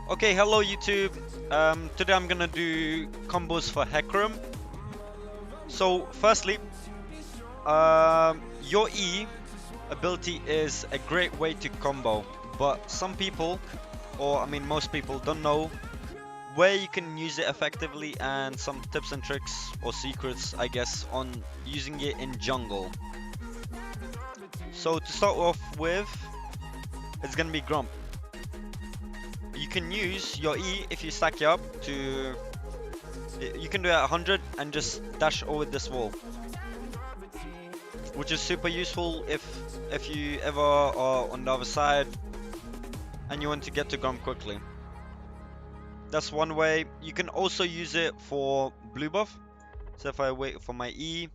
Okay, hello YouTube. Today I'm gonna do combos for Hecarim. So firstly, your E ability is a great way to combo, but some people, or I mean most people, don't know where you can use it effectively and some tips and tricks or secrets, I guess, on using it in jungle. So to start off with, it's gonna be Grump. You can use your E if you stack it up to. You can do it at 100 and just dash over this wall, which is super useful if you ever are on the other side and you want to get to Grump quickly. That's one way. You can also use it for blue buff. So if I wait for my E,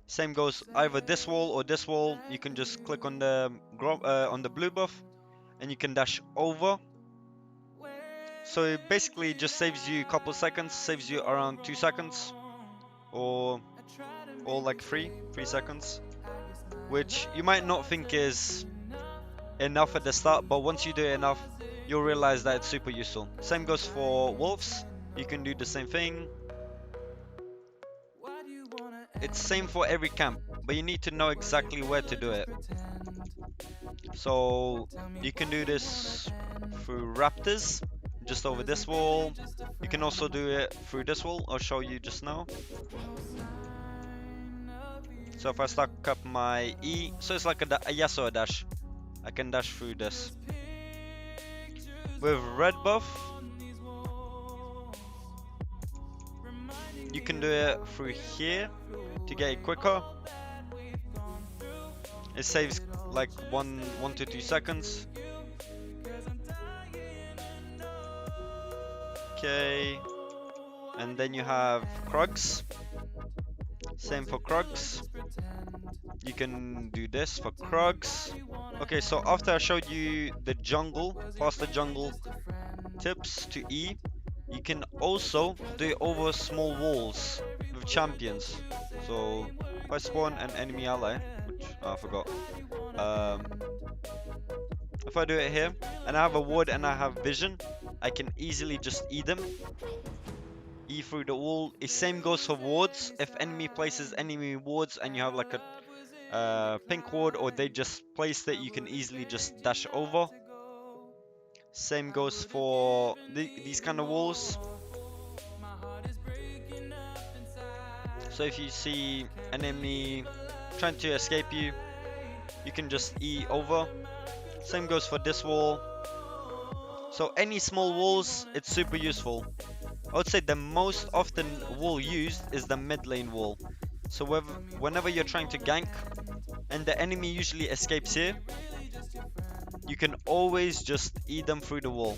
same goes either this wall or this wall. You can just click on the blue buff and you can dash over. So it basically just saves you a couple seconds, saves you around 2 seconds or like 3 seconds, which you might not think is enough at the start, but once you do it enough, you'll realize that it's super useful. Same goes for wolves. You can do the same thing. It's same for every camp, but you need to know exactly where to do it. So you can do this through raptors, just over this wall. You can also do it through this wall. I'll show you just now. So if I stack up my E, so it's like a Yasuo dash. I can dash through this. With red buff, you can do it through here to get it quicker. It saves like 1 to 2 seconds. Okay, and then you have Krugs. Same for Krugs. You can do this for Krugs. Okay, so after I showed you the faster jungle tips to E, you can also do it over small walls with champions. So if I spawn an enemy ally, which I forgot, if I do it here and I have a ward and I have vision, I can easily just E them. E through the wall. The same goes for wards. If enemy places enemy wards and you have like a pink ward or they just placed it, you can easily just dash over. Same goes for these kind of walls. So if you see an enemy trying to escape you, you can just E over. Same goes for this wall. So any small walls, it's super useful. I would say the most often wall used is the mid lane wall. So whenever you're trying to gank and the enemy usually escapes here, you can always just E them through the wall.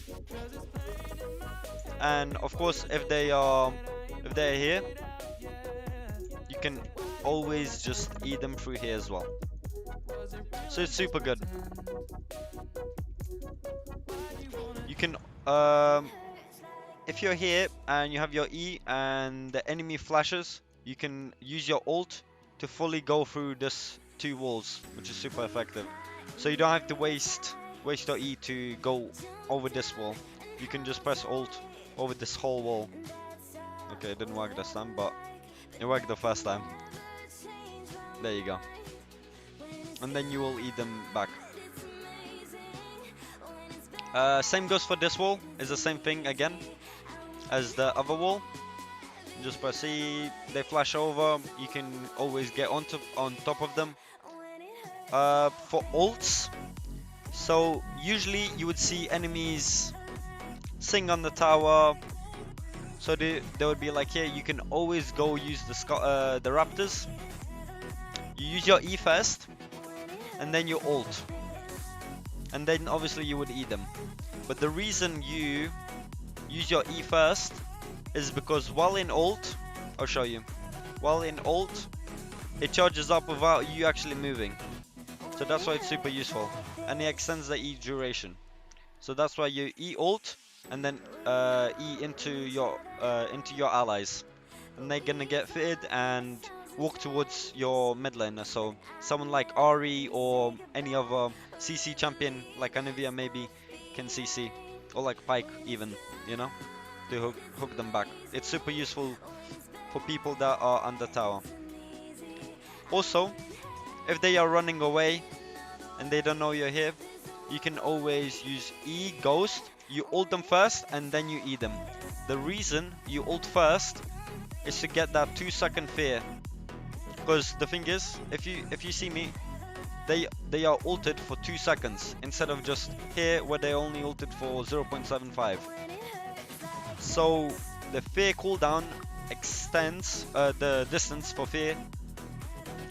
And of course, if they're here, you can always just E them through here as well. So it's super good. You can if you're here and you have your E and the enemy flashes, you can use your ult to fully go through this 2 walls, which is super effective. So you don't have to waste your E to go over this wall. You can just press ult over this whole wall. Okay, it didn't work this time, but it worked the first time. There you go. And then you will E them back. Same goes for this wall. It's the same thing again as the other wall. Just press E, they flash over, you can always get on top of them. For ults, so usually you would see enemies sing on the tower, so they would be like here. You can always go use the raptors. You use your E first and then your ult, and then obviously you would E them. But the reason you use your E first is because while in ult, I'll show you. While in ult, it charges up without you actually moving. So that's why it's super useful. And it extends the E duration. So that's why you E ult and then E into your allies. And they're gonna get fitted and walk towards your mid laner. So someone like Ari or any other CC champion like Anivia maybe can CC. or like pike even, you know, to hook them back. It's super useful for people that are under tower. Also, if they are running away and they don't know you're here, you can always use E Ghost. You ult them first and then you E them. The reason you ult first is to get that 2-second fear. Because the thing is, if you see me, they are ulted for 2 seconds instead of just here where they only ulted for 0.75. So the fear cooldown extends, the distance for fear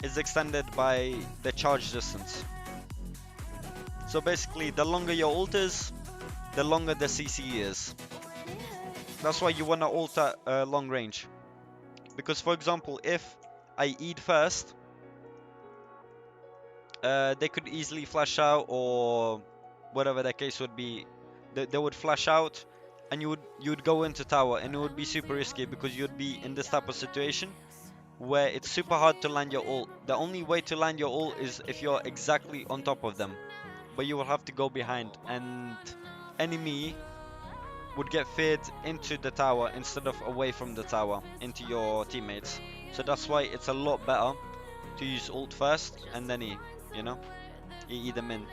is extended by the charge distance. So basically, the longer your ult is, the longer the CC is. That's why you wanna ult at long range. Because for example, if I E'd first, they could easily flash out, or whatever the case would be. They would flash out, and you would go into tower, and it would be super risky because you'd be in this type of situation where it's super hard to land your ult. The only way to land your ult is if you're exactly on top of them, but you will have to go behind, and enemy would get feared into the tower instead of away from the tower into your teammates. So that's why it's a lot better to use ult first and then E, you know, E them in.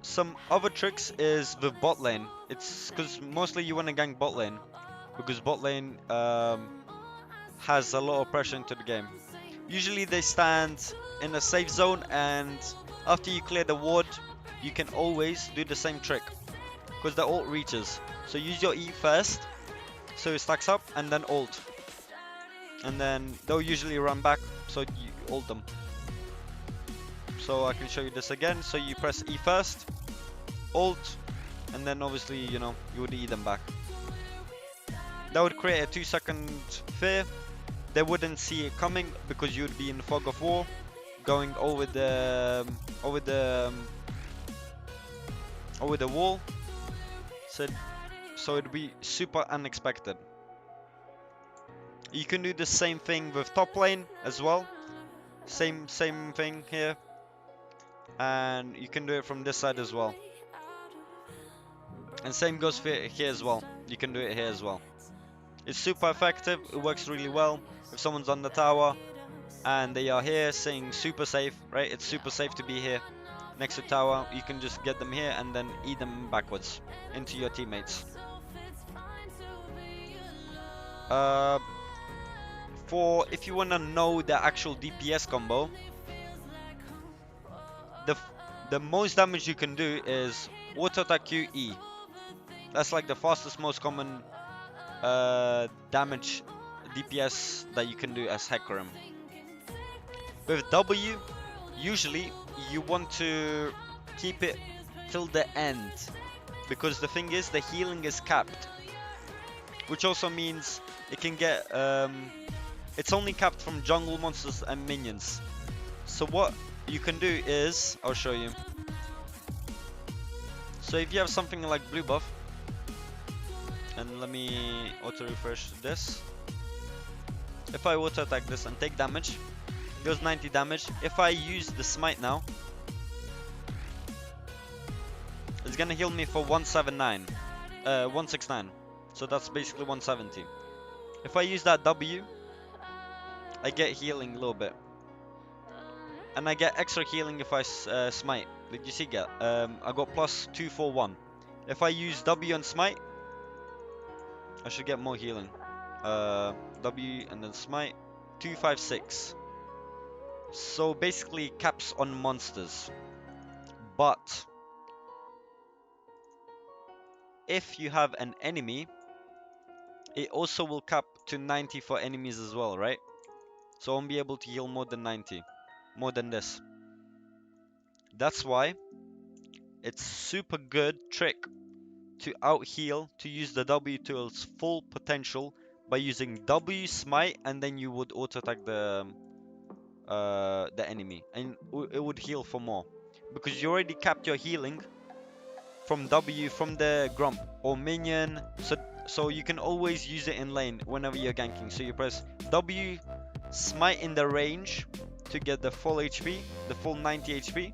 Some other tricks is with bot lane. It's because mostly you want to gank bot lane, because bot lane has a lot of pressure into the game. Usually they stand in a safe zone, and after you clear the ward, you can always do the same trick because the ult reaches. So use your E first, so it stacks up, and then ult, and then they'll usually run back, so you ult them. So I can show you this again. So you press E first, ult, and then obviously, you know, you would E them back. That would create a 2-second fear. They wouldn't see it coming because you would be in fog of war, going over the wall. So it'd be super unexpected. You can do the same thing with top lane as well. Same thing here, and you can do it from this side as well. And same goes for here as well. You can do it here as well. It's super effective. It works really well. If someone's on the tower and they are here, saying super safe, right? It's super safe to be here next to tower. You can just get them here and then eat them backwards into your teammates. For if you wanna know the actual DPS combo, the most damage you can do is auto attack Q E. That's like the fastest, most common damage DPS that you can do as Hecarim. With W, usually you want to keep it till the end, because the thing is, the healing is capped, which also means it can get it's only capped from jungle monsters and minions. So what you can do is, I'll show you. So if you have something like blue buff, and let me auto refresh this. If I auto attack this and take damage, it goes 90 damage. If I use the smite now, it's gonna heal me for 169. So that's basically 170. If I use that W, I get healing a little bit, and I get extra healing if I smite. Did you see that? I got plus 241. If I use W and smite, I should get more healing. W and then smite, 256. So basically caps on monsters. But if you have an enemy, it also will cap to 90 for enemies as well, right? So I won't be able to heal more than 90, more than this. That's why it's super good trick to out heal, to use the W to its full potential by using W smite, and then you would auto attack the enemy, and it would heal for more because you already capped your healing from W from the grump or minion. So you can always use it in lane whenever you're ganking. So you press W smite in the range to get the full HP, the full 90 HP,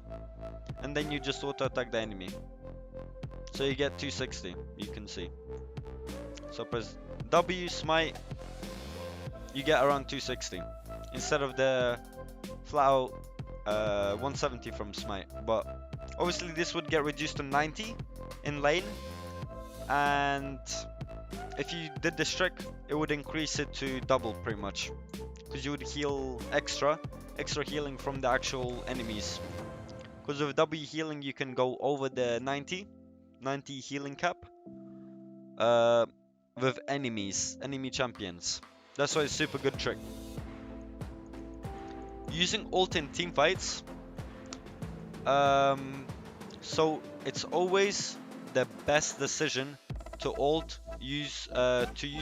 and then you just auto attack the enemy. So you get 260, you can see. So press W, smite, you get around 260 instead of the flat out 170 from smite. But obviously this would get reduced to 90 in lane, and if you did this trick, it would increase it to double pretty much, because you would heal extra healing from the actual enemies. Because with W healing you can go over the 90 healing cap with enemy champions. That's why it's a super good trick. Using ult in team fights, so it's always the best decision to use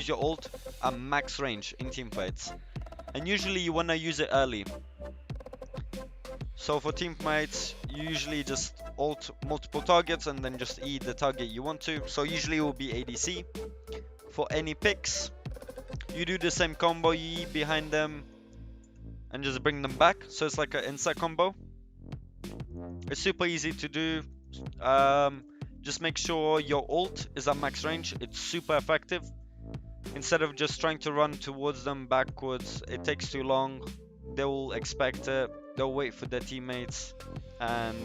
your ult at max range in team fights, and usually you wanna use it early. So for teammates, you usually just ult multiple targets and then just E the target you want to. So usually it will be ADC. For any picks, you do the same combo, you E behind them and just bring them back. So it's like an inside combo. It's super easy to do. Just make sure your ult is at max range. It's super effective. Instead of just trying to run towards them backwards, it takes too long. They will expect it. They'll wait for their teammates, and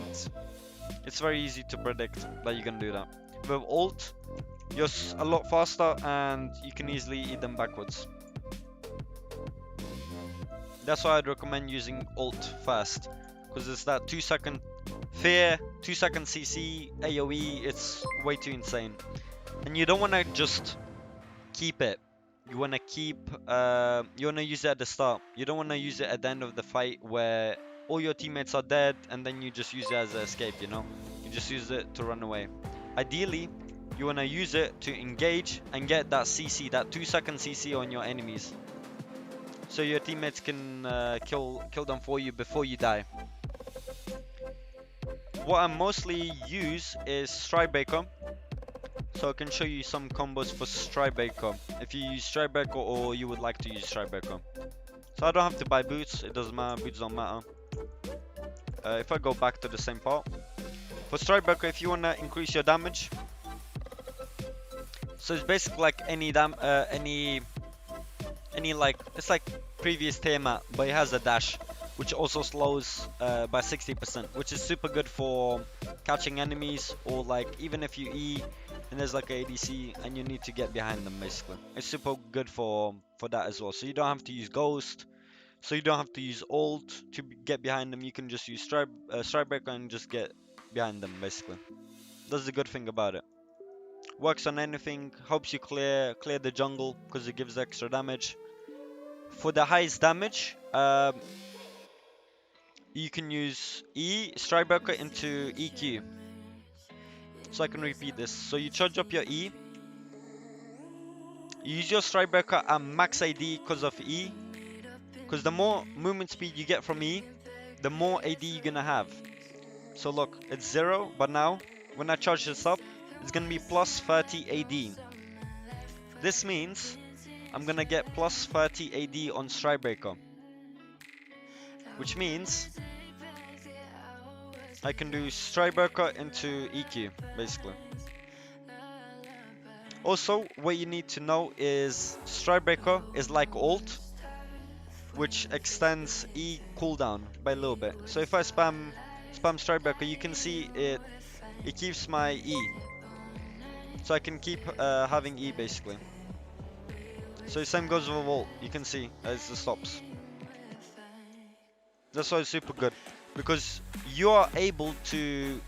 it's very easy to predict that you can do that. With ult, you're a lot faster and you can easily eat them backwards. That's why I'd recommend using ult first, because it's that 2-second fear, 2-second CC, AoE, it's way too insane. And you don't want to just keep it. You want to use it at the start. You don't want to use it at the end of the fight where all your teammates are dead and then you just use it as an escape, you know? You just use it to run away. Ideally, you want to use it to engage and get that CC, that 2-second CC on your enemies, so your teammates can kill them for you before you die. What I mostly use is Strikebreaker. So I can show you some combos for Strikebreaker, if you use Strikebreaker or you would like to use Strikebreaker. So I don't have to buy boots, it doesn't matter, boots don't matter. If I go back to the same part, for Strikebreaker, if you want to increase your damage, so it's basically like any like, it's like previous Tiamat, but it has a dash, which also slows by 60%, which is super good for catching enemies, or like even if you E and there's like a ADC and you need to get behind them, basically. It's super good for that as well. So you don't have to use Ghost, so you don't have to use ult to get behind them. You can just use Strikebreaker and just get behind them, basically. That's the good thing about it. Works on anything, helps you clear the jungle because it gives extra damage. For the highest damage, you can use Strikebreaker into EQ. So I can repeat this. So you charge up your E. You use your Strikebreaker at max AD because of E. Because the more movement speed you get from E, the more AD you're gonna have. So look, it's 0, but now when I charge this up, it's gonna be plus 30 AD. This means I'm gonna get plus 30 AD on Strikebreaker, which means I can do Strikebreaker into EQ, basically. Also, what you need to know is Strikebreaker is like ult, which extends E cooldown by a little bit. So if I spam Strikebreaker, you can see it keeps my E. So I can keep having E, basically. So the same goes with ult, you can see as it stops. That's why it's super good, because you are able to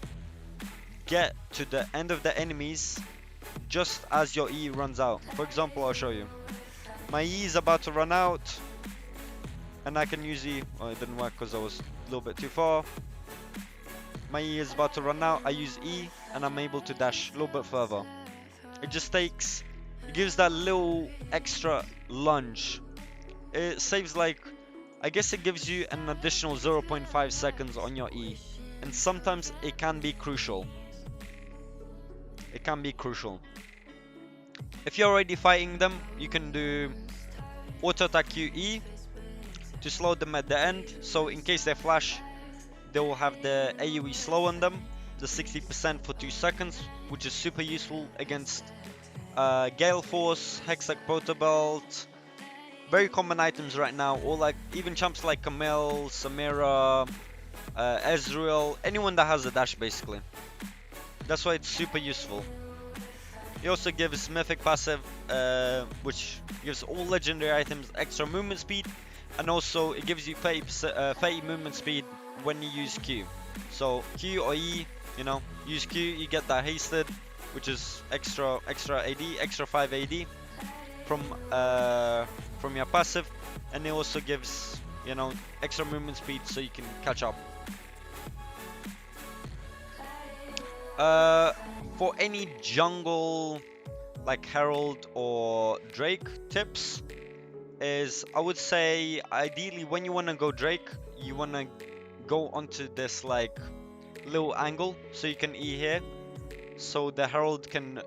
get to the end of the enemies just as your E runs out. For example, I'll show you. My E is about to run out, and I can use E. Well, it didn't work because I was a little bit too far. My E is about to run out, I use E, and I'm able to dash a little bit further. It just takes, it gives that little extra lunge. It saves like, I guess it gives you an additional 0.5 seconds on your E, and sometimes it can be crucial. It can be crucial. If you're already fighting them, you can do auto attack QE to slow them at the end, so in case they flash, they will have the AoE slow on them, the 60% for 2 seconds, which is super useful against Gale Force, Hextech Protobelt, very common items right now, or like even champs like Camille, Samira, Ezreal, anyone that has a dash basically. That's why it's super useful. He also gives Mythic passive, which gives all legendary items extra movement speed, and also it gives you 30 movement speed when you use Q. So Q or E, you know, use Q, you get that hasted, which is extra AD, extra 5 AD from your passive, and it also gives, you know, extra movement speed so you can catch up. For any jungle like Herald or Drake tips is, I would say ideally when you want to go Drake, you want to go onto this like little angle so you can E here, so the Herald can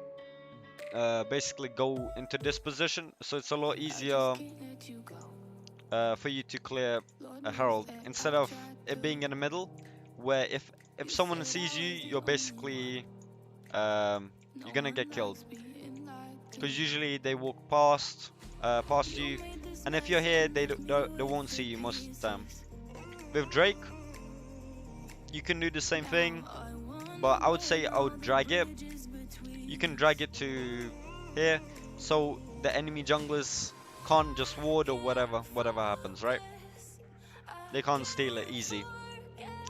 basically go into this position, so it's a lot easier for you to clear a Herald instead of it being in the middle, where if someone sees you, you're basically you're gonna get killed, because usually they walk past you, and if you're here, they won't see you most of the time. With Drake, you can do the same thing, but I would say I would drag it. You can drag it to here, so the enemy junglers can't just ward or whatever happens, right? They can't steal it easy.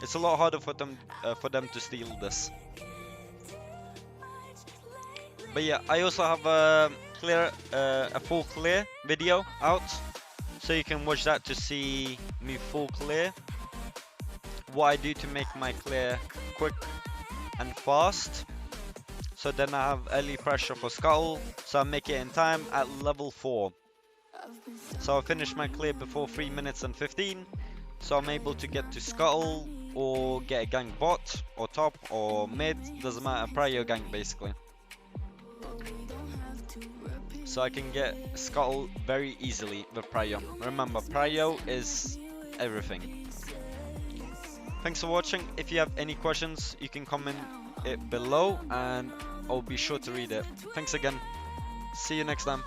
It's a lot harder for them to steal this. But yeah, I also have a full clear video out, so you can watch that to see me full clear. What I do to make my clear quick and fast. So then I have early pressure for Scuttle, so I make it in time at level 4. So I finish my clear before 3 minutes and 15, so I'm able to get to Scuttle or get a gank bot or top or mid, doesn't matter, prio gank basically. So I can get Scuttle very easily with prio. Remember, prio is everything. Thanks for watching. If you have any questions, you can comment it below and I'll be sure to read it. Thanks again. See you next time.